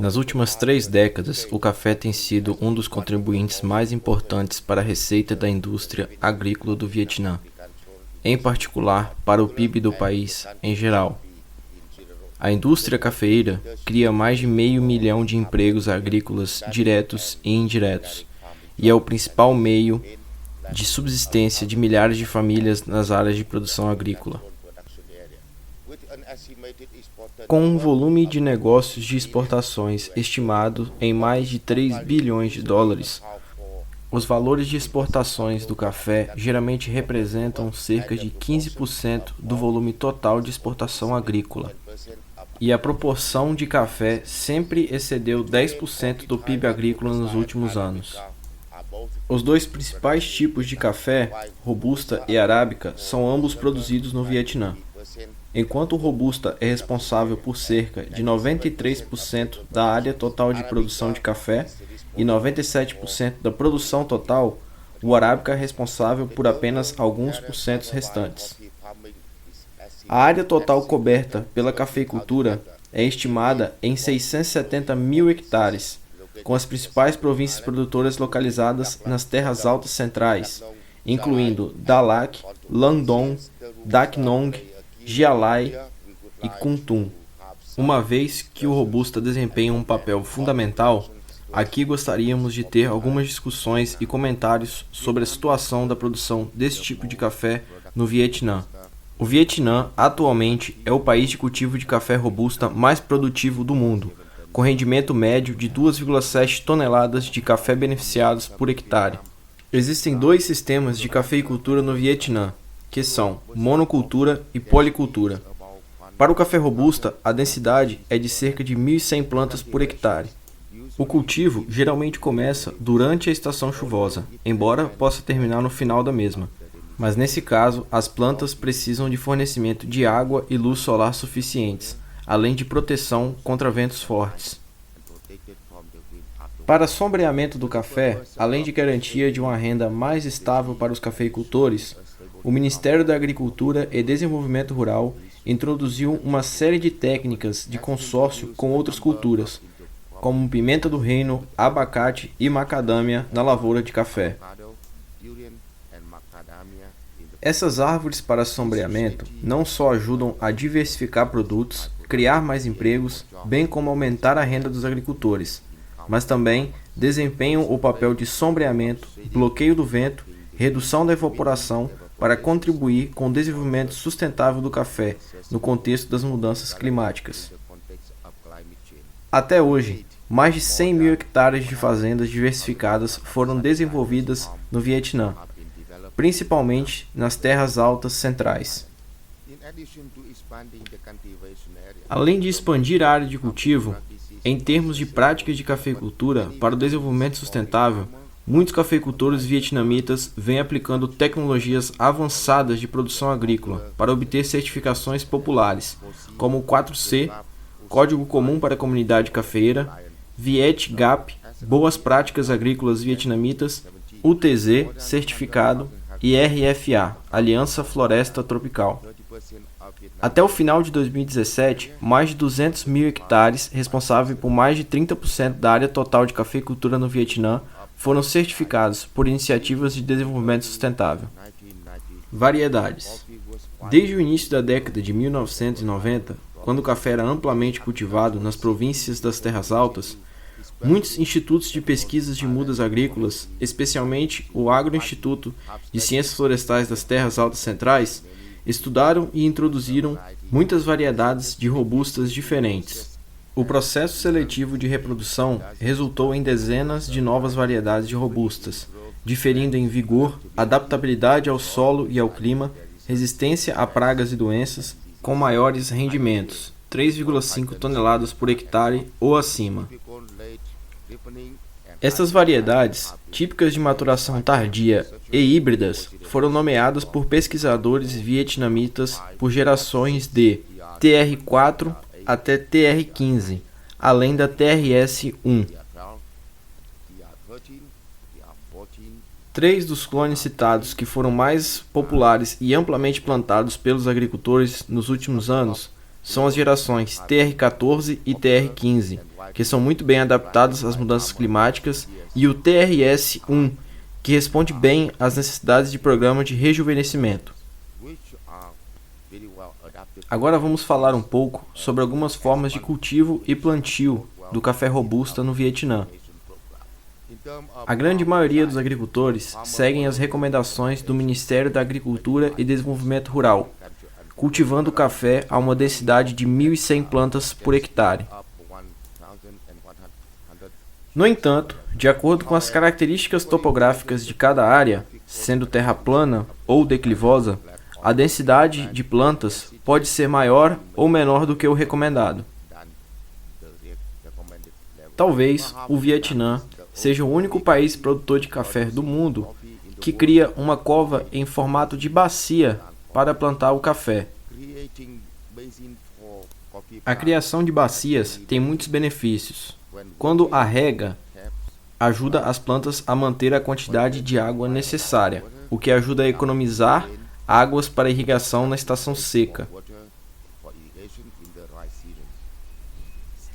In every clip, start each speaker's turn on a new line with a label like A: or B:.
A: Nas últimas 3 décadas, o café tem sido um dos contribuintes mais importantes para a receita da indústria agrícola do Vietnã, em particular para o PIB do país em geral. A indústria cafeeira cria mais de 500.000 de empregos agrícolas diretos e indiretos, e é o principal meio de subsistência de milhares de famílias nas áreas de produção agrícola. Com um volume de negócios de exportações estimado em mais de 3 bilhões de dólares, os valores de exportações do café geralmente representam cerca de 15% do volume total de exportação agrícola, e a proporção de café sempre excedeu 10% do PIB agrícola nos últimos anos. Os dois principais tipos de café, Robusta e Arábica, são ambos produzidos no Vietnã. Enquanto o Robusta é responsável por cerca de 93% da área total de produção de café e 97% da produção total, o Arábica é responsável por apenas alguns porcentos restantes. A área total coberta pela cafeicultura é estimada em 670.000 hectares, com as principais províncias produtoras localizadas nas terras altas centrais, incluindo Dalat, Lang Dong, Dak Nong, Gia Lai e Kun Tum. Uma vez que o Robusta desempenha um papel fundamental, aqui gostaríamos de ter algumas discussões e comentários sobre a situação da produção desse tipo de café no Vietnã. O Vietnã, atualmente, é o país de cultivo de café Robusta mais produtivo do mundo, com rendimento médio de 2,7 toneladas de café beneficiados por hectare. Existem 2 sistemas de cafeicultura no Vietnã, que são monocultura e policultura. Para o café Robusta, a densidade é de cerca de 1.100 plantas por hectare. O cultivo geralmente começa durante a estação chuvosa, embora possa terminar no final da mesma. Mas nesse caso, as plantas precisam de fornecimento de água e luz solar suficientes, além de proteção contra ventos fortes. Para sombreamento do café, além de garantia de uma renda mais estável para os cafeicultores, o Ministério da Agricultura e Desenvolvimento Rural introduziu uma série de técnicas de consórcio com outras culturas, como pimenta do reino, abacate e macadâmia na lavoura de café. Essas árvores para sombreamento não só ajudam a diversificar produtos, criar mais empregos, bem como aumentar a renda dos agricultores, mas também desempenham o papel de sombreamento, bloqueio do vento, redução da evaporação para contribuir com o desenvolvimento sustentável do café no contexto das mudanças climáticas. Até hoje, mais de 100.000 hectares de fazendas diversificadas foram desenvolvidas no Vietnã, principalmente nas terras altas centrais. Além de expandir a área de cultivo, em termos de práticas de cafeicultura para o desenvolvimento sustentável, muitos cafeicultores vietnamitas vêm aplicando tecnologias avançadas de produção agrícola para obter certificações populares, como o 4C, Código Comum para a Comunidade Cafeeira, Viet Gap, Boas Práticas Agrícolas Vietnamitas, UTZ, certificado, e RFA, Aliança Floresta Tropical. Até o final de 2017, mais de 200.000 hectares, responsáveis por mais de 30% da área total de cafeicultura no Vietnã, foram certificados por iniciativas de desenvolvimento sustentável. Variedades. Desde o início da década de 1990, quando o café era amplamente cultivado nas províncias das terras altas, muitos institutos de pesquisas de mudas agrícolas, especialmente o Agroinstituto de Ciências Florestais das Terras Altas Centrais, estudaram e introduziram muitas variedades de robustas diferentes. O processo seletivo de reprodução resultou em dezenas de novas variedades de robustas, diferindo em vigor, adaptabilidade ao solo e ao clima, resistência a pragas e doenças, com maiores rendimentos, 3,5 toneladas por hectare ou acima. Essas variedades, típicas de maturação tardia e híbridas, foram nomeadas por pesquisadores vietnamitas por gerações de TR4 até TR15, além da TRS1. 3 dos clones citados que foram mais populares e amplamente plantados pelos agricultores nos últimos anos são as gerações TR14 e TR15, que são muito bem adaptadas às mudanças climáticas, e o TRS-1, que responde bem às necessidades de programa de rejuvenescimento. Agora vamos falar um pouco sobre algumas formas de cultivo e plantio do café robusta no Vietnã. A grande maioria dos agricultores seguem as recomendações do Ministério da Agricultura e Desenvolvimento Rural, cultivando o café a uma densidade de 1.100 plantas por hectare. No entanto, de acordo com as características topográficas de cada área, sendo terra plana ou declivosa, a densidade de plantas pode ser maior ou menor do que o recomendado. Talvez o Vietnã seja o único país produtor de café do mundo que cria uma cova em formato de bacia para plantar o café. A criação de bacias tem muitos benefícios. Quando a rega, ajuda as plantas a manter a quantidade de água necessária, o que ajuda a economizar águas para irrigação na estação seca.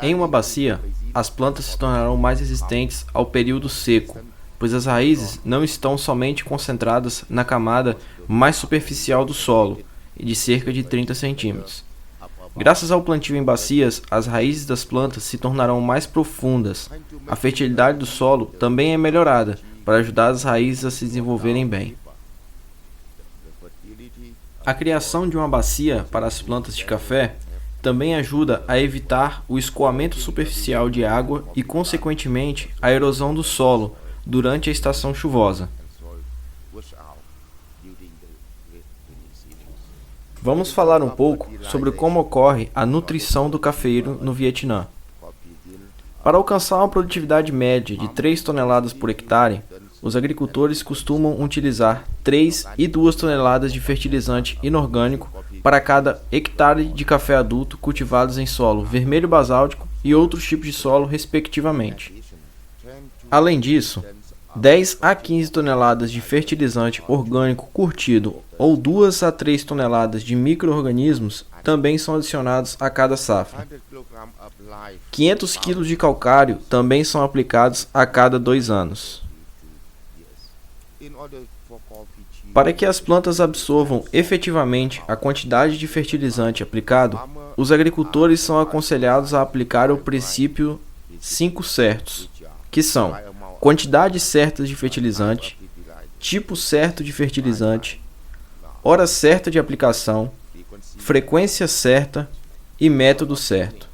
A: Em uma bacia, as plantas se tornarão mais resistentes ao período seco, pois as raízes não estão somente concentradas na camada mais superficial do solo, de cerca de 30 centímetros. Graças ao plantio em bacias, as raízes das plantas se tornarão mais profundas. A fertilidade do solo também é melhorada, para ajudar as raízes a se desenvolverem bem. A criação de uma bacia para as plantas de café também ajuda a evitar o escoamento superficial de água e, consequentemente, a erosão do solo durante a estação chuvosa. Vamos falar um pouco sobre como ocorre a nutrição do cafeeiro no Vietnã. Para alcançar uma produtividade média de 3 toneladas por hectare, os agricultores costumam utilizar 3 e 2 toneladas de fertilizante inorgânico para cada hectare de café adulto cultivados em solo vermelho basáltico e outros tipos de solo, respectivamente. Além disso, 10 a 15 toneladas de fertilizante orgânico curtido ou 2 a 3 toneladas de micro-organismos também são adicionados a cada safra. 500 kg de calcário também são aplicados a cada 2 anos. Para que as plantas absorvam efetivamente a quantidade de fertilizante aplicado, os agricultores são aconselhados a aplicar o princípio 5 certos, que são quantidade certa de fertilizante, tipo certo de fertilizante, hora certa de aplicação, frequência certa e método certo.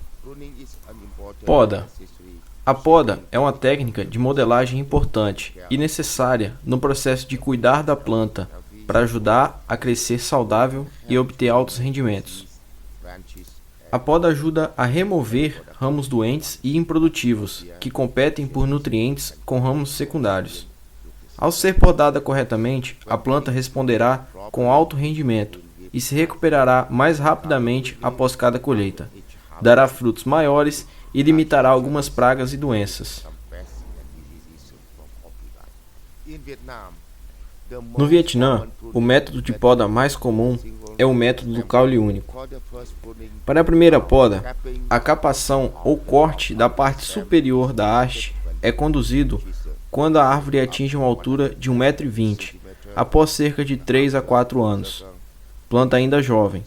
A: Poda. A poda é uma técnica de modelagem importante e necessária no processo de cuidar da planta para ajudar a crescer saudável e obter altos rendimentos. A poda ajuda a remover ramos doentes e improdutivos que competem por nutrientes com ramos secundários. Ao ser podada corretamente, a planta responderá com alto rendimento e se recuperará mais rapidamente após cada colheita. Dará frutos maiores e limitará algumas pragas e doenças. No Vietnã, o método de poda mais comum é o método do caule único. Para a primeira poda, a capação ou corte da parte superior da haste é conduzido quando a árvore atinge uma altura de 1,20 m, após cerca de 3 a 4 anos, planta ainda jovem.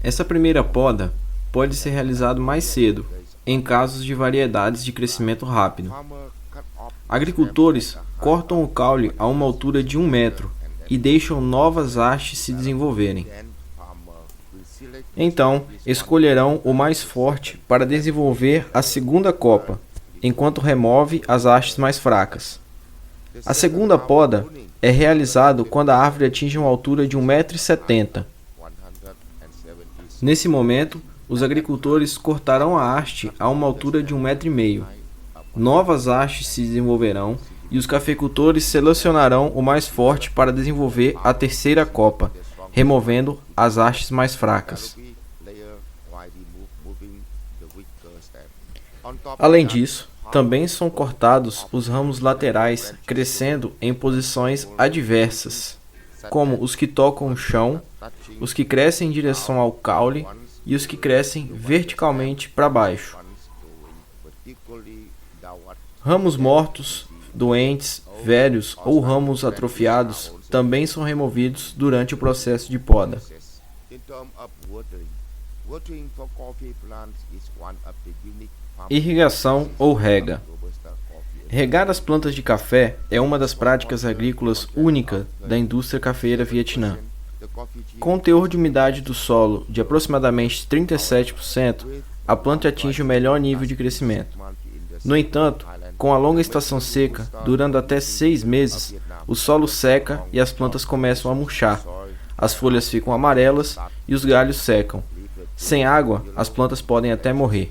A: Essa primeira poda pode ser realizada mais cedo, em casos de variedades de crescimento rápido. Agricultores cortam o caule a uma altura de 1 metro e deixam novas hastes se desenvolverem. Então, escolherão o mais forte para desenvolver a segunda copa, enquanto remove as hastes mais fracas. A segunda poda é realizada quando a árvore atinge uma altura de 1,70 m. Nesse momento, os agricultores cortarão a haste a uma altura de 1,5 m. Novas hastes se desenvolverão e os cafeicultores selecionarão o mais forte para desenvolver a terceira copa, removendo as hastes mais fracas. Além disso, também são cortados os ramos laterais, crescendo em posições adversas. como os que tocam o chão, os que crescem em direção ao caule e os que crescem verticalmente para baixo. Ramos mortos, doentes, velhos ou ramos atrofiados também são removidos durante o processo de poda. Irrigação ou rega. Regar as plantas de café é uma das práticas agrícolas únicas da indústria cafeeira Vietnã. Com o teor de umidade do solo de aproximadamente 37%, a planta atinge o melhor nível de crescimento. No entanto, com a longa estação seca, durando até 6 meses, o solo seca e as plantas começam a murchar. As folhas ficam amarelas e os galhos secam. Sem água, as plantas podem até morrer.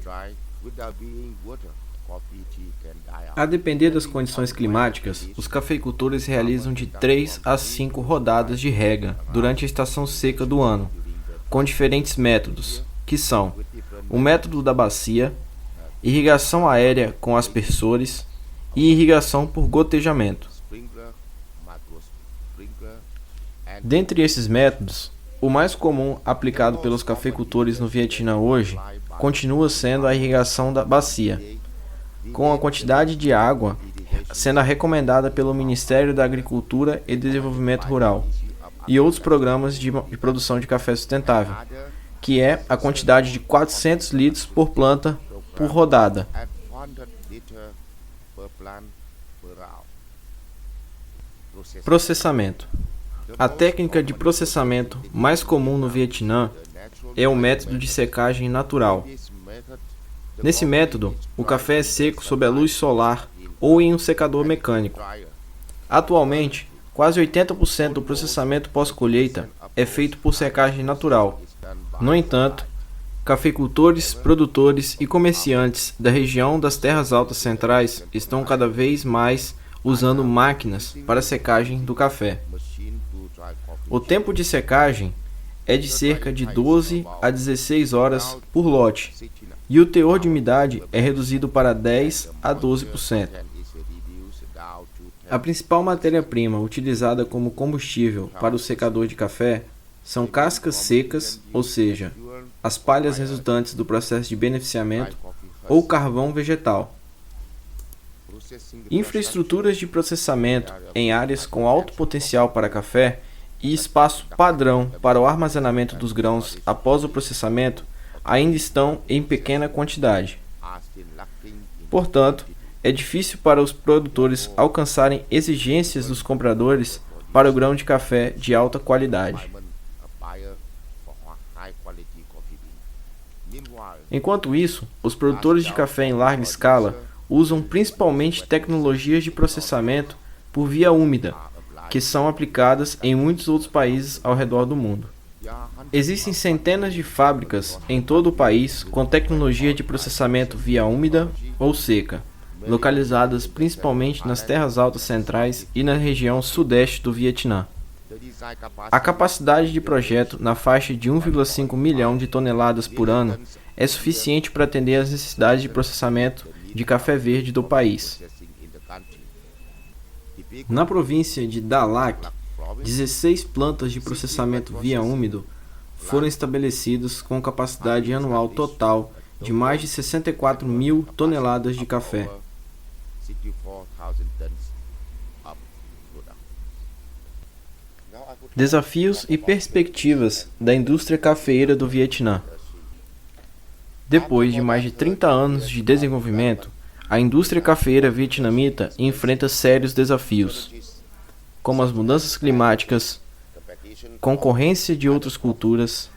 A: A depender das condições climáticas, os cafeicultores realizam de 3 a 5 rodadas de rega durante a estação seca do ano, com diferentes métodos, que são o método da bacia, irrigação aérea com aspersores e irrigação por gotejamento. Dentre esses métodos, o mais comum aplicado pelos cafeicultores no Vietnã hoje continua sendo a irrigação da bacia, com a quantidade de água sendo recomendada pelo Ministério da Agricultura e Desenvolvimento Rural e outros programas de produção de café sustentável, que é a quantidade de 400 litros por planta por rodada. Processamento. A técnica de processamento mais comum no Vietnã é o método de secagem natural. Nesse método, o café é seco sob a luz solar ou em um secador mecânico. Atualmente, quase 80% do processamento pós-colheita é feito por secagem natural. No entanto, cafeicultores, produtores e comerciantes da região das Terras Altas Centrais estão cada vez mais usando máquinas para secagem do café. O tempo de secagem é de cerca de 12 a 16 horas por lote, e o teor de umidade é reduzido para 10 a 12%. A principal matéria-prima utilizada como combustível para o secador de café são cascas secas, ou seja, as palhas resultantes do processo de beneficiamento, ou carvão vegetal. Infraestruturas de processamento em áreas com alto potencial para café e espaço padrão para o armazenamento dos grãos após o processamento ainda estão em pequena quantidade. Portanto, é difícil para os produtores alcançarem exigências dos compradores para o grão de café de alta qualidade. Enquanto isso, os produtores de café em larga escala usam principalmente tecnologias de processamento por via úmida, que são aplicadas em muitos outros países ao redor do mundo. Existem centenas de fábricas em todo o país com tecnologia de processamento via úmida ou seca, localizadas principalmente nas Terras Altas Centrais e na região sudeste do Vietnã. A capacidade de projeto na faixa de 1,5 milhão de toneladas por ano é suficiente para atender às necessidades de processamento de café verde do país. Na província de Da Lac, 16 plantas de processamento via úmido foram estabelecidas com capacidade anual total de mais de 64 mil toneladas de café. Desafios e perspectivas da indústria cafeeira do Vietnã. Depois de mais de 30 anos de desenvolvimento, a indústria cafeeira vietnamita enfrenta sérios desafios, como as mudanças climáticas, concorrência de outras culturas,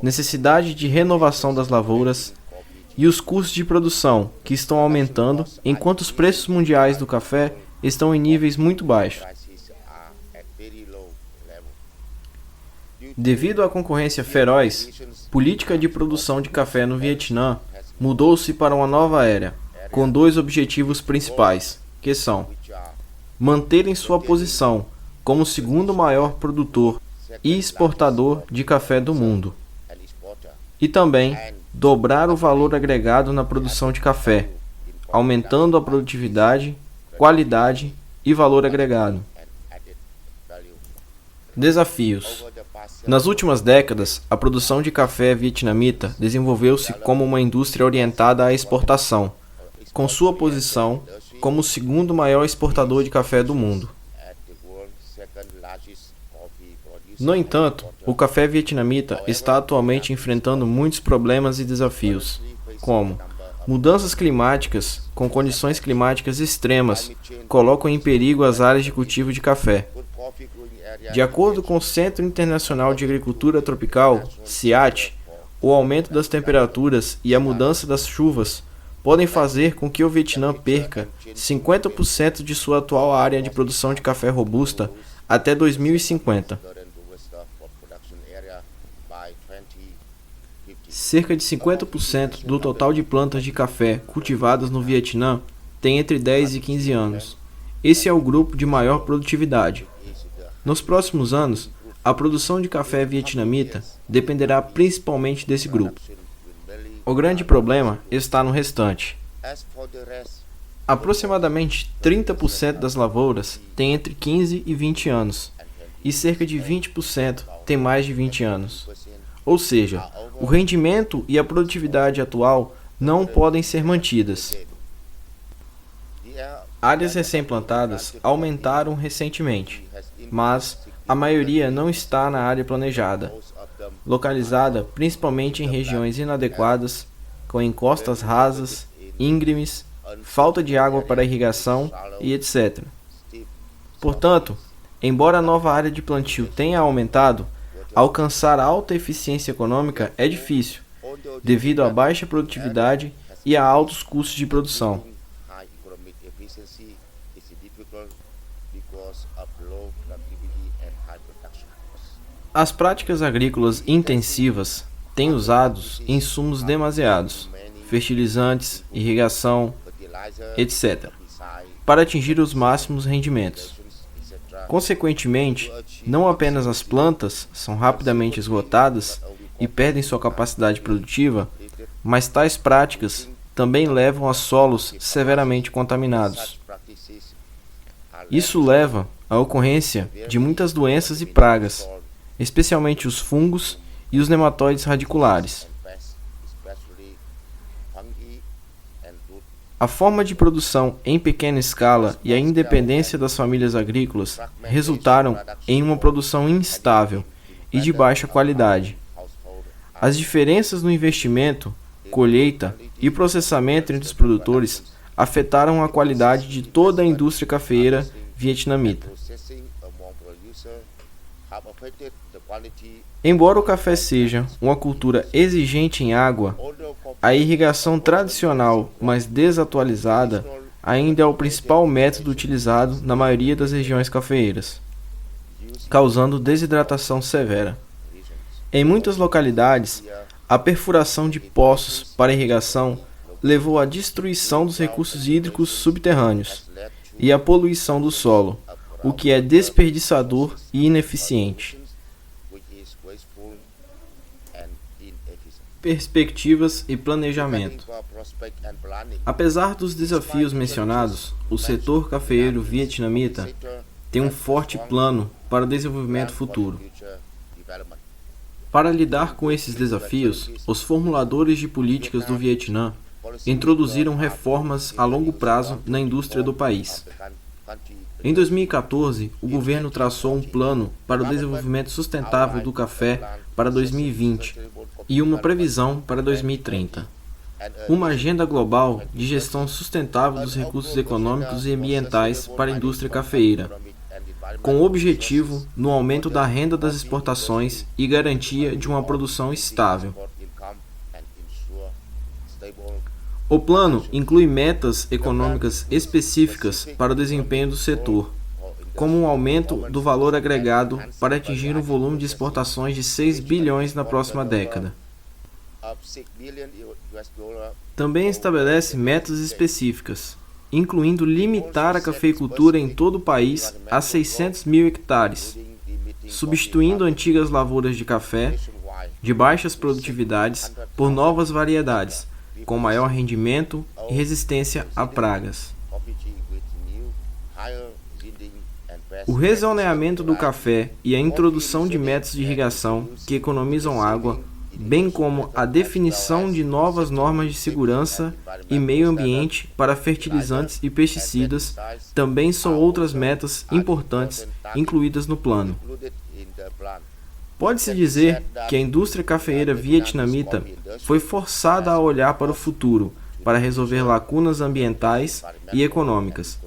A: necessidade de renovação das lavouras e os custos de produção, que estão aumentando enquanto os preços mundiais do café estão em níveis muito baixos. Devido à concorrência feroz, a política de produção de café no Vietnã mudou-se para uma nova era, com 2 objetivos principais, que são manterem sua posição como o segundo maior produtor e exportador de café do mundo, e também dobrar o valor agregado na produção de café, aumentando a produtividade, qualidade e valor agregado. Desafios. Nas últimas décadas, a produção de café vietnamita desenvolveu-se como uma indústria orientada à exportação, com sua posição como o segundo maior exportador de café do mundo. No entanto, o café vietnamita está atualmente enfrentando muitos problemas e desafios, como mudanças climáticas com condições climáticas extremas colocam em perigo as áreas de cultivo de café. De acordo com o Centro Internacional de Agricultura Tropical, CIAT, o aumento das temperaturas e a mudança das chuvas podem fazer com que o Vietnã perca 50% de sua atual área de produção de café robusta até 2050. Cerca de 50% do total de plantas de café cultivadas no Vietnã tem entre 10 e 15 anos. Esse é o grupo de maior produtividade. Nos próximos anos, a produção de café vietnamita dependerá principalmente desse grupo. O grande problema está no restante. Aproximadamente 30% das lavouras têm entre 15 e 20 anos, e cerca de 20% têm mais de 20 anos. Ou seja, o rendimento e a produtividade atual não podem ser mantidas. Áreas recém-plantadas aumentaram recentemente, mas a maioria não está na área planejada, localizada principalmente em regiões inadequadas, com encostas rasas, íngremes, falta de água para irrigação e etc. Portanto, embora a nova área de plantio tenha aumentado, alcançar alta eficiência econômica é difícil, devido à baixa produtividade e a altos custos de produção. As práticas agrícolas intensivas têm usado insumos demasiados, fertilizantes, irrigação, etc., para atingir os máximos rendimentos. Consequentemente, não apenas as plantas são rapidamente esgotadas e perdem sua capacidade produtiva, mas tais práticas também levam a solos severamente contaminados. Isso leva à ocorrência de muitas doenças e pragas, especialmente os fungos e os nematóides radiculares. A forma de produção em pequena escala e a independência das famílias agrícolas resultaram em uma produção instável e de baixa qualidade. As diferenças no investimento, colheita e processamento entre os produtores afetaram a qualidade de toda a indústria cafeeira vietnamita. Embora o café seja uma cultura exigente em água, a irrigação tradicional, mas desatualizada, ainda é o principal método utilizado na maioria das regiões cafeeiras, causando desidratação severa. Em muitas localidades, a perfuração de poços para irrigação levou à destruição dos recursos hídricos subterrâneos e à poluição do solo, o que é desperdiçador e ineficiente. Perspectivas e planejamento. Apesar dos desafios mencionados, o setor cafeeiro vietnamita tem um forte plano para o desenvolvimento futuro. Para lidar com esses desafios, os formuladores de políticas do Vietnã introduziram reformas a longo prazo na indústria do país. Em 2014, o governo traçou um plano para o desenvolvimento sustentável do café para 2020 e uma previsão para 2030. Uma agenda global de gestão sustentável dos recursos econômicos e ambientais para a indústria cafeeira, com objetivo no aumento da renda das exportações e garantia de uma produção estável. O plano inclui metas econômicas específicas para o desempenho do setor, como um aumento do valor agregado para atingir um volume de exportações de 6 bilhões na próxima década. Também estabelece metas específicas, incluindo limitar a cafeicultura em todo o país a 600 mil hectares, substituindo antigas lavouras de café de baixas produtividades por novas variedades, com maior rendimento e resistência a pragas. O rezoneamento do café e a introdução de métodos de irrigação que economizam água, bem como a definição de novas normas de segurança e meio ambiente para fertilizantes e pesticidas, também são outras metas importantes incluídas no plano. Pode-se dizer que a indústria cafeeira vietnamita foi forçada a olhar para o futuro para resolver lacunas ambientais e econômicas.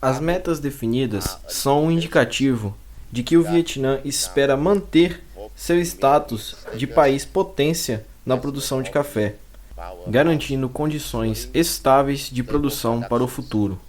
A: As metas definidas são um indicativo de que o Vietnã espera manter seu status de país potência na produção de café, garantindo condições estáveis de produção para o futuro.